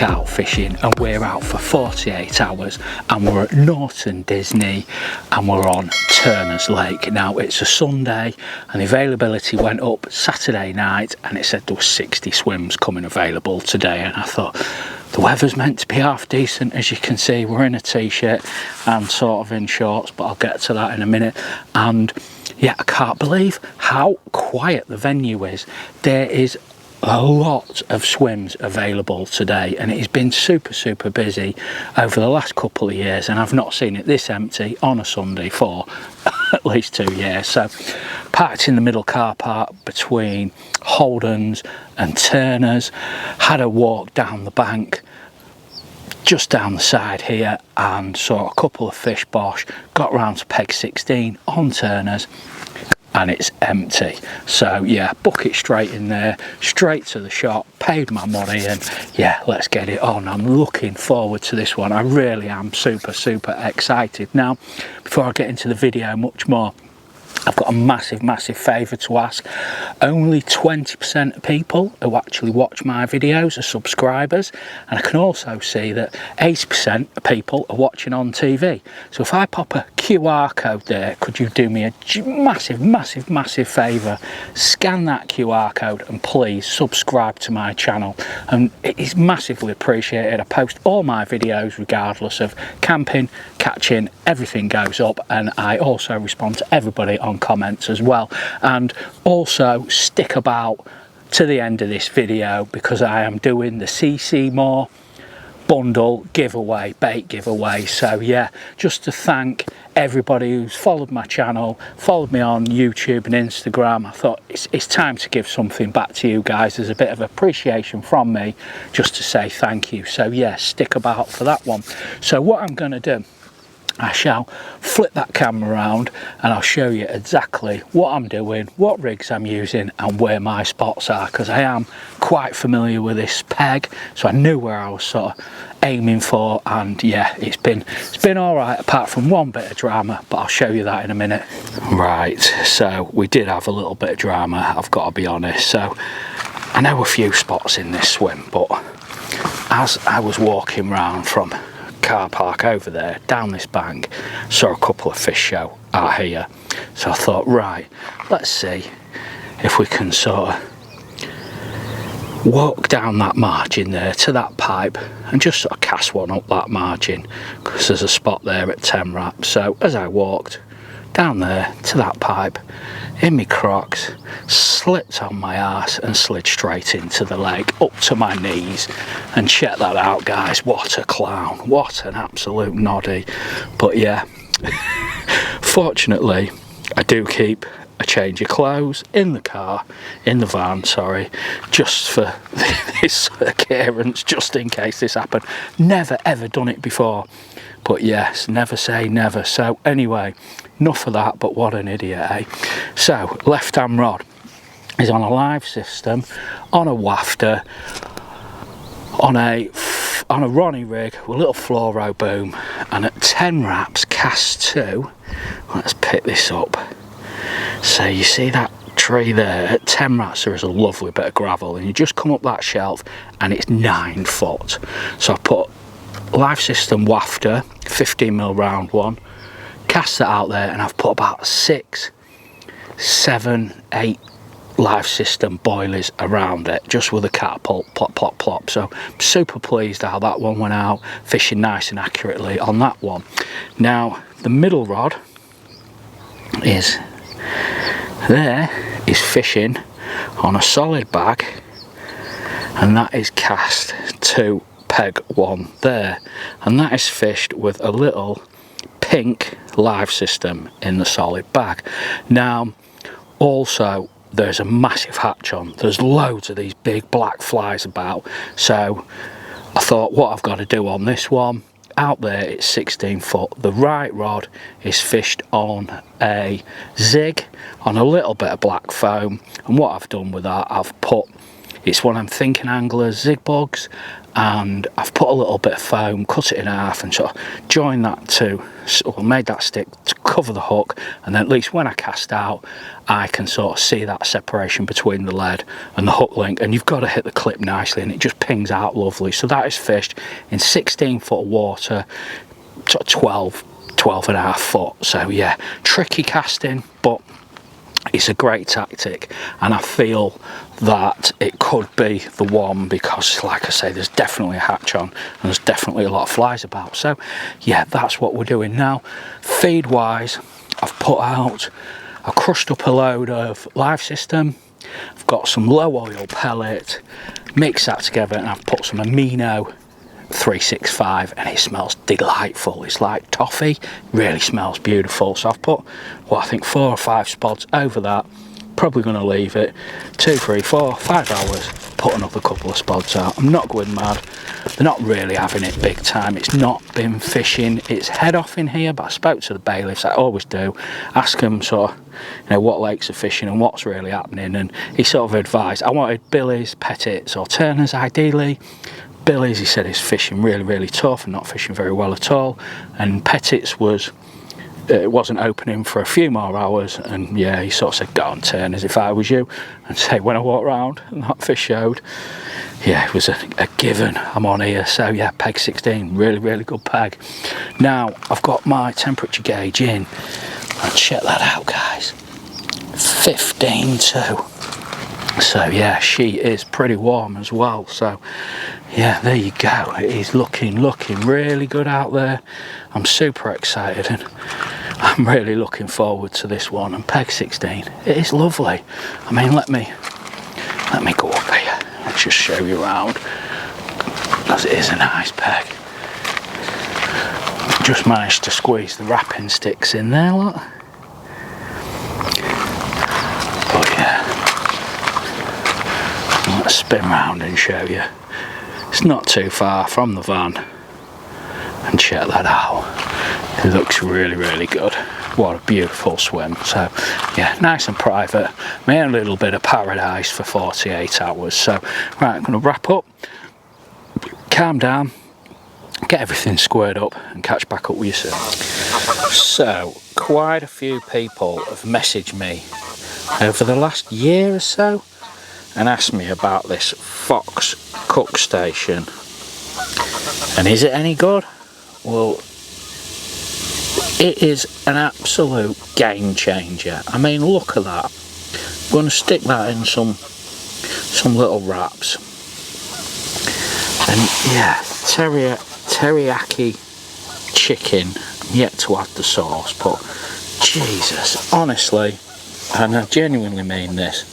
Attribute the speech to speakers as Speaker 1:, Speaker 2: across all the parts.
Speaker 1: out fishing, and we're out for 48 hours, and we're at Norton Disney, and we're on Turner's Lake. Now it's a Sunday, and the availability went up Saturday night, and it said there were 60 swims coming available today, and I thought, the weather's meant to be half decent. As you can see, we're in a t-shirt and sort of in shorts, but I'll get to that in a minute. And yeah, I can't believe how quiet the venue is. There is a lot of swims available today, and it has been super busy over the last couple of years, and I've not seen it this empty on a Sunday for at least 2 years. So parked in the middle car park between Holden's and Turner's, had a walk down the bank just down the side here and saw a couple of fish bosh, got round to peg 16 on Turner's, and it's empty. So yeah, book it straight in there, straight to the shop, paid my money, and yeah, let's get it on. I'm looking forward to this one. I really am super excited. Now, before I get into the video much more, I've got a massive favour to ask. Only 20% of people who actually watch my videos are subscribers, and I can also see that 80% of people are watching on TV. So if I pop a QR code there, could you do me a massive favour? Scan that QR code and please subscribe to my channel, and it is massively appreciated. I post all my videos regardless of camping, catching, everything goes up, and I also respond to everybody on comments as well. And also stick about to the end of this video, because I am doing the CC More bundle giveaway, bait giveaway. So yeah, just to thank everybody who's followed my channel, followed me on YouTube and Instagram. I thought it's time to give something back to you guys. There's a bit of appreciation from me just to say thank you. So yeah, stick about for that one. So what I'm going to do, I shall flip that camera around and I'll show you exactly what I'm doing, what rigs I'm using, and where my spots are, because I am quite familiar with this peg, so I knew where I was sort of aiming for. And yeah, it's been all right apart from one bit of drama, but I'll show you that in a minute. Right, so we did have a little bit of drama, I've got to be honest. So I know a few spots in this swim, but as I was walking round from car park over there down this bank, saw a couple of fish show out here. So I thought, right, let's see if we can sort of walk down that margin there to that pipe and just sort of cast one up that margin, because there's a spot there at 10 wraps. So as I walked down there to that pipe in my Crocs, slipped on my arse and slid straight into the lake up to my knees. And check that out, guys, what a clown, what an absolute noddy. But yeah, fortunately I do keep a change of clothes in the car, in the van, sorry, just for this occurrence, just in case this happened. Never ever done it before, but yes, never say never. So anyway, enough of that, but what an idiot, eh? So left hand rod is on a live system, on a wafter, on a Ronnie rig with a little fluoro boom, and at 10 wraps cast 2. Let's pick this up. So you see that tree there, at 10 wraps there is a lovely bit of gravel, and you just come up that shelf and it's 9 foot. So I put live system wafter, 15mm round one, cast that out there, and I've put about 6, 7, 8 live system boilies around it, just with a catapult, plop. So I'm super pleased how that one went out, fishing nice and accurately on that one. Now the middle rod is fishing on a solid bag, and that is cast to peg 1 there, and that is fished with a little pink live system in the solid bag. Now also there's a massive hatch on, there's loads of these big black flies about, so I thought what I've got to do on this one, out there it's 16 foot, the right rod is fished on a zig on a little bit of black foam, and what I've done with that, I've put, it's one of them thinking anglers zig bugs, and I've put a little bit of foam, cut it in half, and sort of joined that to, or made that stick to cover the hook, and then at least when I cast out I can sort of see that separation between the lead and the hook link, and you've got to hit the clip nicely and it just pings out lovely. So that is fished in 16 foot of water, sort of 12 and a half foot. So yeah, tricky casting, but it's a great tactic, and I feel that it could be the one, because like I say, there's definitely a hatch on and there's definitely a lot of flies about. So yeah, that's what we're doing now. Feed wise, I've put out, I crushed up a load of live system, I've got some low oil pellet, mixed that together, and I've put some amino 365, and it smells delightful. It's like toffee, really smells beautiful. So I've put, well, I think 4 or 5 spots over that. Probably going to leave it 2, 3, 4, 5 hours, put another couple of spots out. I'm not going mad, they're not really having it big time. It's not been fishing its head off in here, but I spoke to the bailiffs, I always do, ask them sort of, you know, what lakes are fishing and what's really happening, and he sort of advised I wanted billies, pettits or turners ideally. Billies, he said, is fishing really tough and not fishing very well at all, and pettits was, it wasn't opening for a few more hours, and yeah, he sort of said go on turners if I was you. And say when I walked round and that fish showed, yeah, it was a given, I'm on here. So yeah, peg 16, really good peg. Now I've got my temperature gauge in, and check that out guys, 15.2. So yeah, she is pretty warm as well. So yeah, there you go, it is looking really good out there. I'm super excited, and I'm really looking forward to this one. And peg 16, it is lovely. I mean, let me go up here, let's just show you around, because it is a nice peg. Just managed to squeeze the wrapping sticks in there, look. But yeah, let's spin round and show you. It's not too far from the van, and check that out, it looks really good. What a beautiful swim. So yeah, nice and private, my own little bit of paradise for 48 hours. So right, I'm going to wrap up, calm down, get everything squared up, and catch back up with you soon. So quite a few people have messaged me over the last year or so and asked me about this Fox cook station, and is it any good? Well, it is an absolute game changer. I mean, look at that. I'm going to stick that in some little wraps, and yeah, teriyaki chicken. I'm yet to add the sauce, but Jesus, honestly, and I genuinely mean this,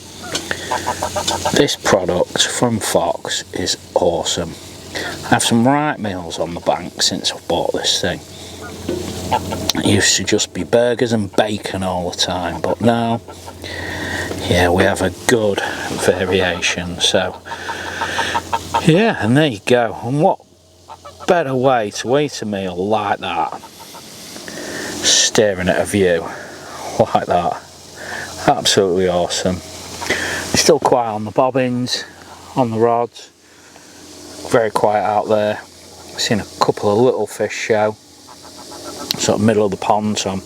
Speaker 1: this product from Fox is awesome. I have some right meals on the bank since I've bought this thing. It used to just be burgers and bacon all the time, but now, yeah, we have a good variation. So yeah, and there you go. And what better way to eat a meal like that, staring at a view like that. Absolutely awesome. Still quiet on the bobbins, on the rods, very quiet out there. Seen a couple of little fish show, sort of middle of the pond, so I'm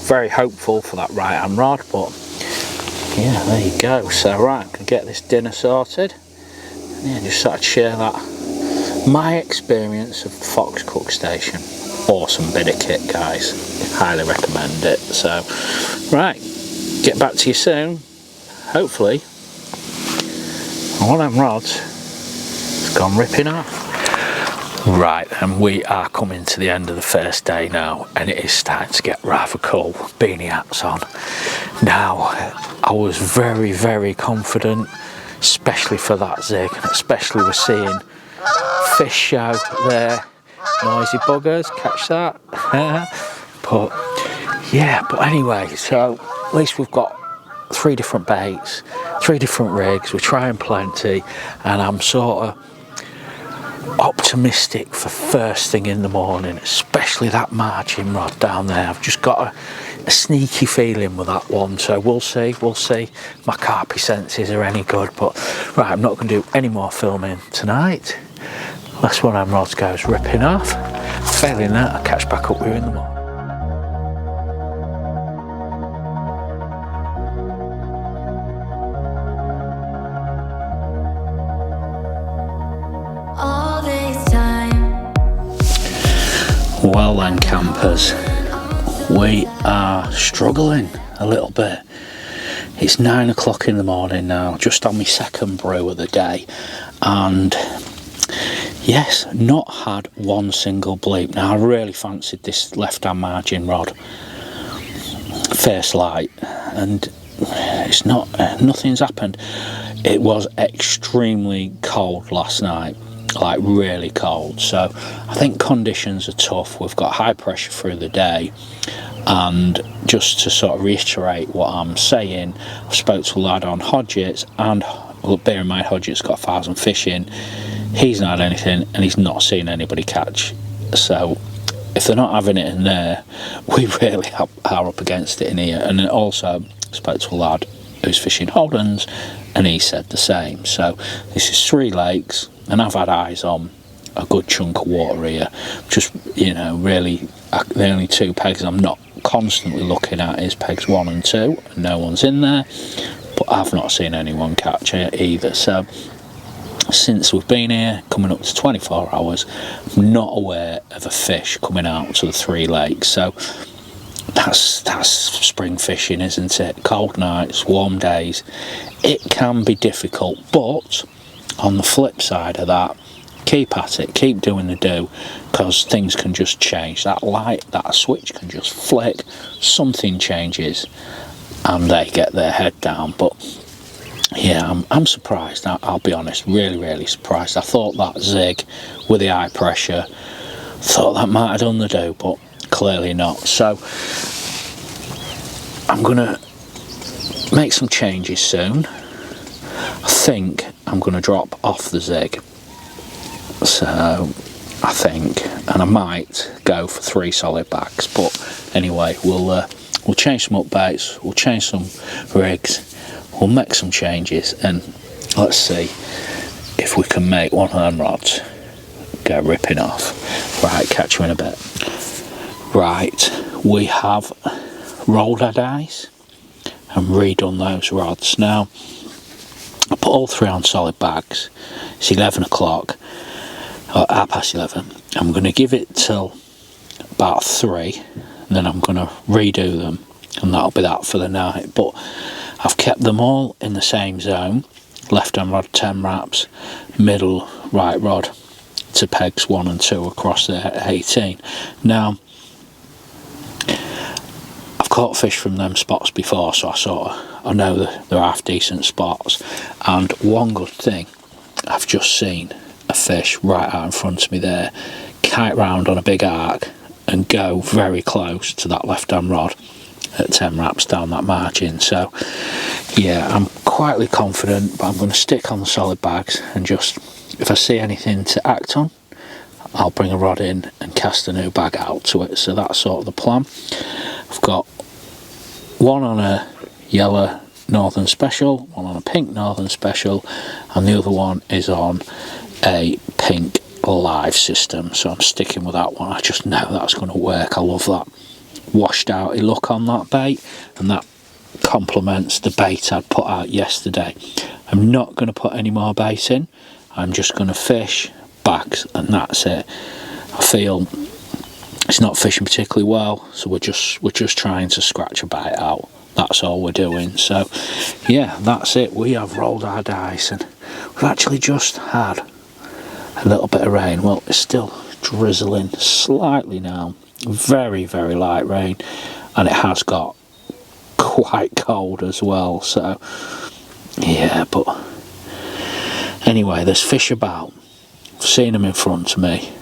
Speaker 1: very hopeful for that right hand rod. But yeah, there you go. So right, I'm gonna get this dinner sorted, and yeah, just sort of share that, my experience of Fox Cook Station. Awesome bit of kit guys, highly recommend it. So right, get back to you soon, hopefully. One of them rods has gone ripping off. Right, and we are coming to the end of the first day now, and it is starting to get rather cold. Beanie hats on. Now, I was very confident, especially for that zig, especially we're seeing fish show there. Noisy buggers, catch that. But yeah, but anyway, so at least we've got 3 different baits, 3 different rigs, we're trying plenty, and I'm sort of optimistic for first thing in the morning, especially that margin rod down there. I've just got a sneaky feeling with that one, so we'll see if my carpy senses are any good. But right, I'm not going to do any more filming tonight unless one of them rods goes ripping off. Failing that, I'll catch back up with you in the morning. Well then, campers, we are struggling a little bit. It's 9 o'clock in the morning now, just on my second brew of the day, and yes, not had one single bleep. Now I really fancied this left hand margin rod first light, and it's not, nothing's happened. It was extremely cold last night, like really cold, so I think conditions are tough. We've got high pressure through the day, and just to sort of reiterate what I'm saying, I spoke to a lad on Hodgetts, and well, bear in mind Hodgetts got 1,000 fish in, he's not had anything and he's not seen anybody catch. So if they're not having it in there, we really are up against it in here. And then also spoke to a lad who's fishing Holdens, and he said the same. So this is 3 lakes, and I've had eyes on a good chunk of water here. Just, you know, really the only 2 pegs I'm not constantly looking at is pegs 1 and 2, and no one's in there, but I've not seen anyone catch it either. So since we've been here, coming up to 24 hours, I'm not aware of a fish coming out to the 3 lakes. So that's spring fishing, isn't it? Cold nights, warm days, it can be difficult, but on the flip side of that, keep at it, keep doing the do, because things can just change. That light, that switch can just flick, something changes and they get their head down. But yeah, I'm surprised. I'll be honest, really surprised. I thought that zig with the high pressure, thought that might have done the do, but clearly not. So I'm gonna make some changes soon. I think I'm gonna drop off the zig, so I think, and I might go for 3 solid bags. But anyway, we'll change some upbaits, we'll change some rigs, we'll make some changes, and let's see if we can make one of them rods go ripping off. Right, catch you in a bit. Right, we have rolled our dice and redone those rods. Now I put all 3 on solid bags. It's 11 o'clock, or 11:30. I'm going to give it till about 3, and then I'm going to redo them, and that'll be that for the night. But I've kept them all in the same zone. Left hand rod 10 wraps, middle right rod to pegs 1 and 2 across the 18. Now I've caught fish from them spots before, so I know that they're half decent spots. And one good thing, I've just seen a fish right out in front of me there kite round on a big arc and go very close to that left hand rod at 10 wraps down that margin. So yeah, I'm quietly confident, but I'm going to stick on the solid bags, and just, if I see anything to act on, I'll bring a rod in and cast a new bag out to it. So that's sort of the plan. I've got one on a yellow Northern Special, one on a pink Northern Special, and the other one is on a pink live system, so I'm sticking with that one. I just know that's going to work. I love that washed out look on that bait, and that complements the bait I'd put out yesterday. I'm not going to put any more bait in. I'm just going to fish bags, and that's it. I feel it's not fishing particularly well, so we're just trying to scratch a bite out. That's all we're doing. So yeah, that's it. We have rolled our dice, and we've actually just had a little bit of rain. Well, it's still drizzling slightly now, very light rain, and it has got quite cold as well. So yeah, but anyway, there's fish about. I've seen them in front of me,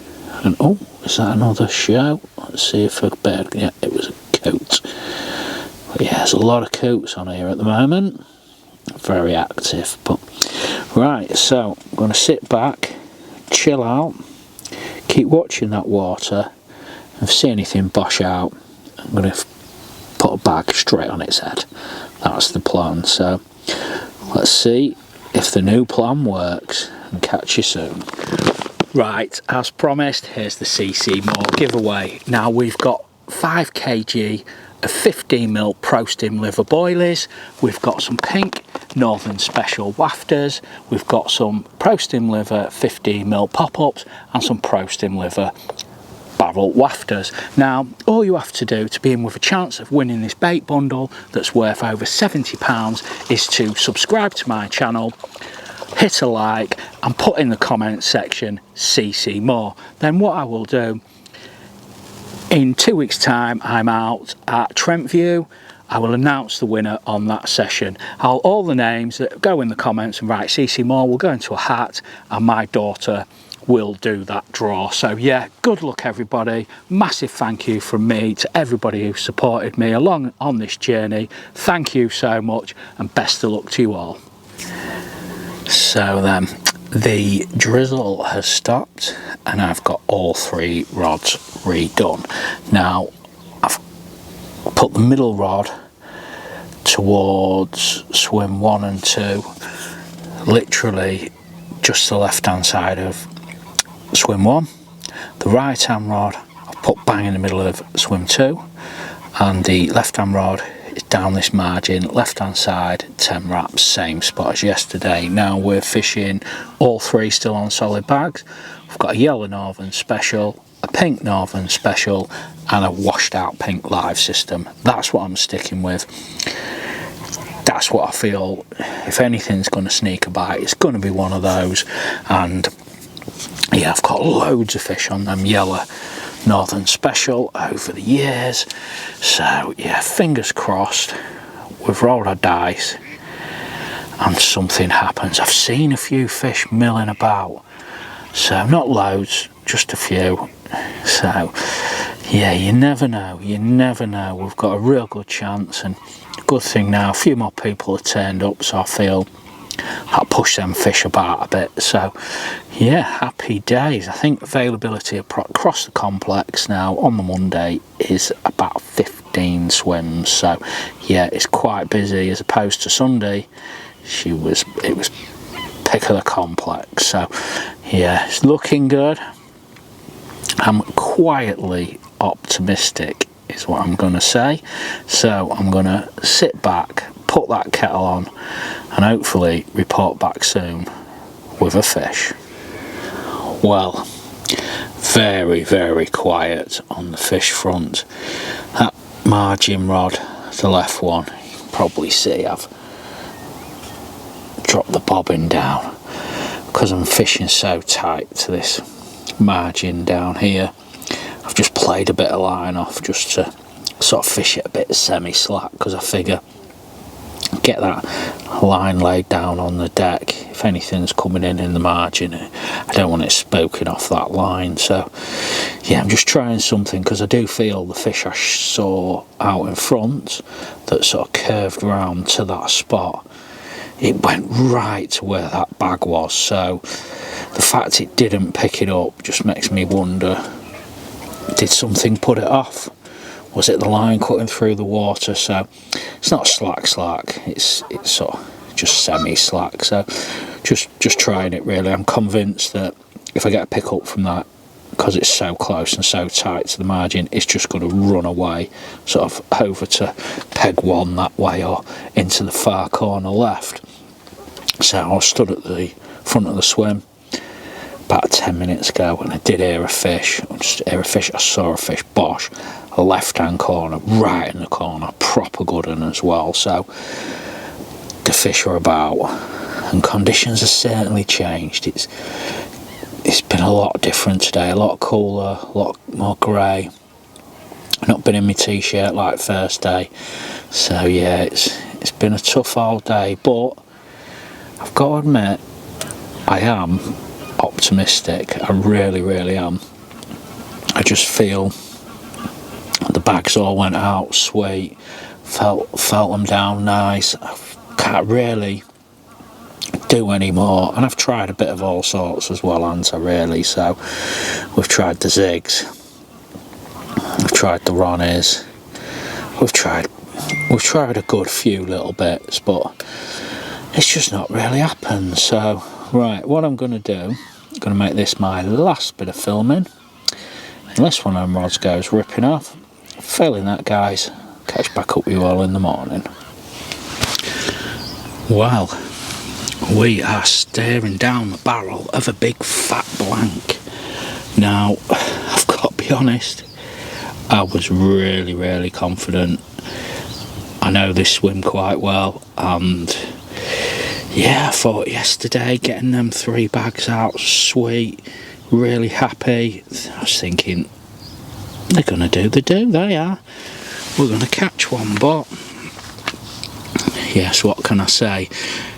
Speaker 1: and oh, is that another show? Let's see if a bird. Yeah, it was a coot. But yeah, there's a lot of coots on here at the moment, very active. But right, so I'm going to sit back, chill out, keep watching that water. If I see anything bosh out, I'm going to put a bag straight on its head. That's the plan. So let's see if the new plan works, and catch you soon. Right, as promised, here's the CC More giveaway. Now we've got 5 kg of 15mm Pro Stim liver boilies. We've got some pink Northern Special wafters. We've got some Pro Stim liver 15mm pop-ups, and some Pro Stim liver barrel wafters. Now all you have to do to be in with a chance of winning this bait bundle that's worth over £70 is to subscribe to my channel, hit a like and put in the comments section CC more. Then what I will do, in 2 weeks time I'm out at Trentview. I will announce the winner on that session. All the names that go in the comments and write CC more will go into a hat, and my daughter will do that draw. So yeah, good luck everybody. Massive thank you from me to everybody who supported me along on this journey. Thank you so much, and best of luck to you all. So then, the drizzle has stopped and I've got all 3 rods redone. Now I've put the middle rod towards swim 1 and 2, literally just the left hand side of swim 1. The right hand rod I've put bang in the middle of swim 2, and the left hand rod is down this margin, left hand side, 10 wraps, same spot as yesterday. Now we're fishing all 3 still on solid bags. We've got a yellow Northern Special, a pink Northern Special and a washed out pink live system. That's what I'm sticking with. That's what I feel, if anything's going to sneak a bite, it's going to be one of those. And yeah, I've got loads of fish on them yellow Northern Special over the years. So yeah, fingers crossed, we've rolled our dice and something happens. I've seen a few fish milling about, so not loads, just a few. So yeah, you never know, you never know. We've got a real good chance, and good thing now a few more people have turned up, so I feel I'll push them fish about a bit. So yeah, happy days. I think availability across the complex now on the Monday is about 15 swims, so yeah, it's quite busy as opposed to Sunday. It was pick of the complex. So yeah, it's looking good. I'm quietly optimistic is what I'm gonna say. So I'm gonna sit back, put that kettle on, and hopefully report back soon with a fish. Well, very, very quiet on the fish front. That margin rod, the left one, you can probably see I've dropped the bobbin down because I'm fishing so tight to this margin down here. I've just played a bit of line off just to sort of fish it a bit semi-slack, because I figure get that line laid down on the deck. If anything's coming in the margin, I don't want it spooking off that line. So yeah, I'm just trying something, because I do feel the fish I saw out in front that sort of curved round to that spot, it went right to where that bag was. So the fact it didn't pick it up just makes me wonder, did something put it off? Was it the line cutting through the water? So it's not slack, it's sort of just semi-slack. So just trying it really. I'm convinced that if I get a pick up from that, because it's so close and so tight to the margin, it's just going to run away, sort of over to peg 1 that way or into the far corner left. So I stood at the front of the swim about 10 minutes ago, and I did hear a fish. I saw a fish, bosh, a left hand corner, right in the corner, proper good one as well. So the fish are about, and conditions have certainly changed. It's been a lot different today, a lot cooler, a lot more grey. I've not been in my t-shirt like first day, so yeah, it's been a tough old day, but I've got to admit, I am optimistic. I really, really am. I just feel the bags all went out sweet, felt them down nice. I can't really do any more, and I've tried a bit of all sorts as well, haven't I, really? So we've tried the zigs, we've tried the Ronnies, we've tried a good few little bits, but it's just not really happened. So right, what I'm going to do, I'm going to make this my last bit of filming, unless one of them rods goes ripping off. Failing that, guys, catch back up with you all in the morning. Well, we are staring down the barrel of a big fat blank. Now, I've got to be honest, I was really confident. I know this swim quite well, and yeah, I thought yesterday getting them 3 bags out, sweet, really happy. I was thinking, they're going to do the do, they are. We're going to catch one, but yes, what can I say?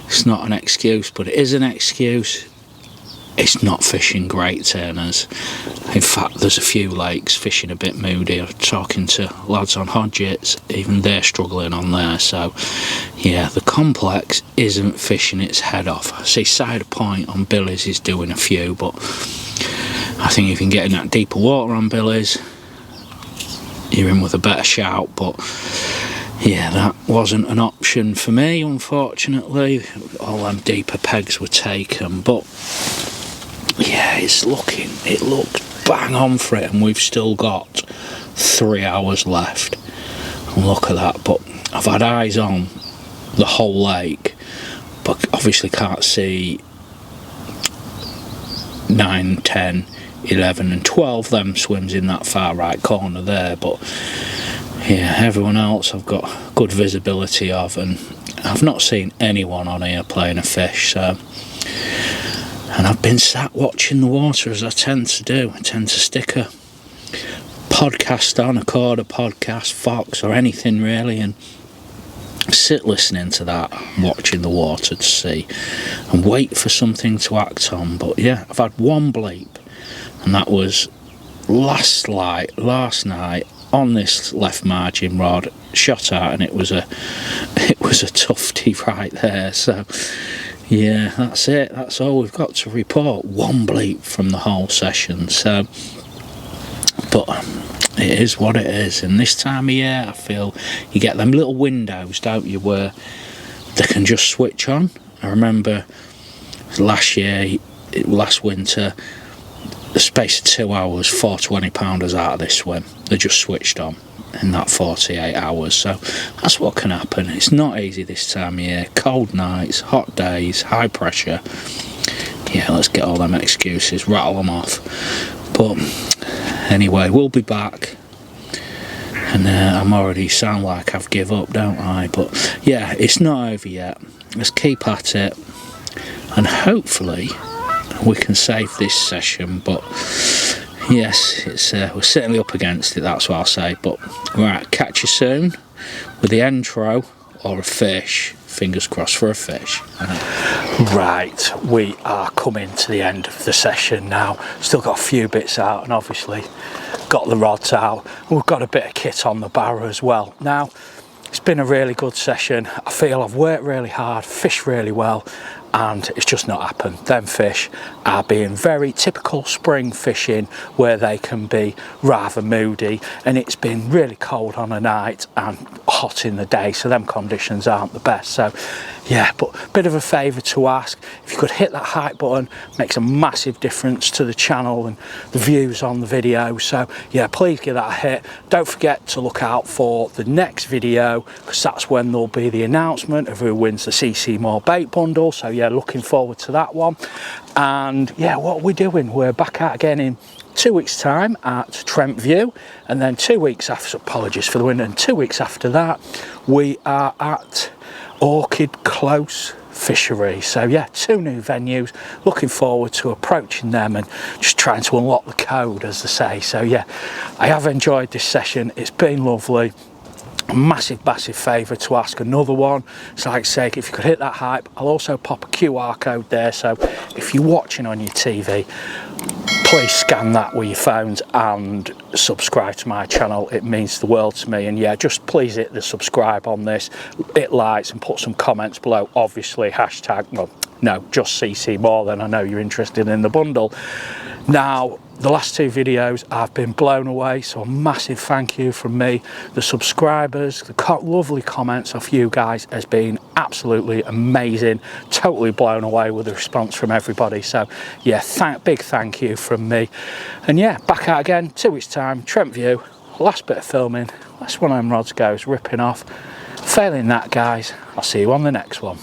Speaker 1: It's not an excuse, but it is an excuse. It's not fishing great turners. In fact, there's a few lakes fishing a bit moody. I'm talking to lads on Hodgetts, even they're struggling on there. So yeah, the complex isn't fishing its head off. I see Cider Point on Billy's is doing a few, but I think if you can get in that deeper water on Billy's, you're in with a better shout. But yeah, that wasn't an option for me, unfortunately. All them deeper pegs were taken, but yeah, it looked bang on for it, and we've still got 3 hours left. And look at that. But I've had eyes on the whole lake, but obviously can't see 9, 10, 11 and 12 them swims in that far right corner there. But yeah, everyone else I've got good visibility of, and I've not seen anyone on here playing a fish. So, and I've been sat watching the water, as I tend to do. I tend to stick a podcast on, a Corda podcast, Fox or anything really, and sit listening to that, watching the water to see and wait for something to act on. But yeah, I've had one bleep, and that was last night on this left margin rod, shot out, and it was a tufty right there. So yeah, that's it. That's all we've got to report. One bleep from the whole session. So, but it is what it is. And this time of year, I feel you get them little windows, don't you, where they can just switch on. I remember last winter, the space of 2 hours, 4 20-pounders out of this swim. They just switched on in that 48 hours. So that's what can happen. It's not easy this time of year. Cold nights, hot days, high pressure. Yeah, let's get all them excuses, rattle them off. But anyway, we'll be back. And I'm already sound like I've give up, don't I? But yeah, it's not over yet. Let's keep at it, and hopefully we can save this session. But yes, it's we're certainly up against it, that's what I'll say. But right, catch you soon with the intro or a fish. Fingers crossed for a fish. Right, we are coming to the end of the session now. Still got a few bits out, and obviously got the rods out. We've got a bit of kit on the barrow as well. Now, it's been a really good session. I feel I've worked really hard, fished really well, and it's just not happened. Them fish are being very typical spring fishing, where they can be rather moody, and it's been really cold on a night and hot in the day, so them conditions aren't the best. So yeah, but a bit of a favour to ask, if you could hit that hype button, makes a massive difference to the channel and the views on the video. So yeah, please give that a hit. Don't forget to look out for the next video, because that's when there'll be the announcement of who wins the CC More bait bundle. So yeah, looking forward to that one. And yeah, what we're doing, we're back out again in 2 weeks time at Trent View, and then 2 weeks after, apologies for the wind, and 2 weeks after that we are at Orchid Close Fishery. So yeah, 2 new venues. Looking forward to approaching them and just trying to unlock the code, as they say. So yeah, I have enjoyed this session. It's been lovely. A massive favour to ask another one. So like I say, if you could hit that hype, I'll also pop a QR code there. So if you're watching on your TV, please scan that with your phones and subscribe to my channel. It means the world to me. And yeah, just please hit the subscribe on this, hit likes and put some comments below. Obviously hashtag, well, no, just CC More, then I know you're interested in the bundle. Now, the last 2 videos I've been blown away, so a massive thank you from me. The subscribers, the lovely comments of you guys has been absolutely amazing. Totally blown away with the response from everybody. So yeah, big thank you from me. And yeah, back out again 2 weeks time, Trent View, last bit of filming. That's one of them rods goes ripping off. Failing that, guys, I'll see you on the next one.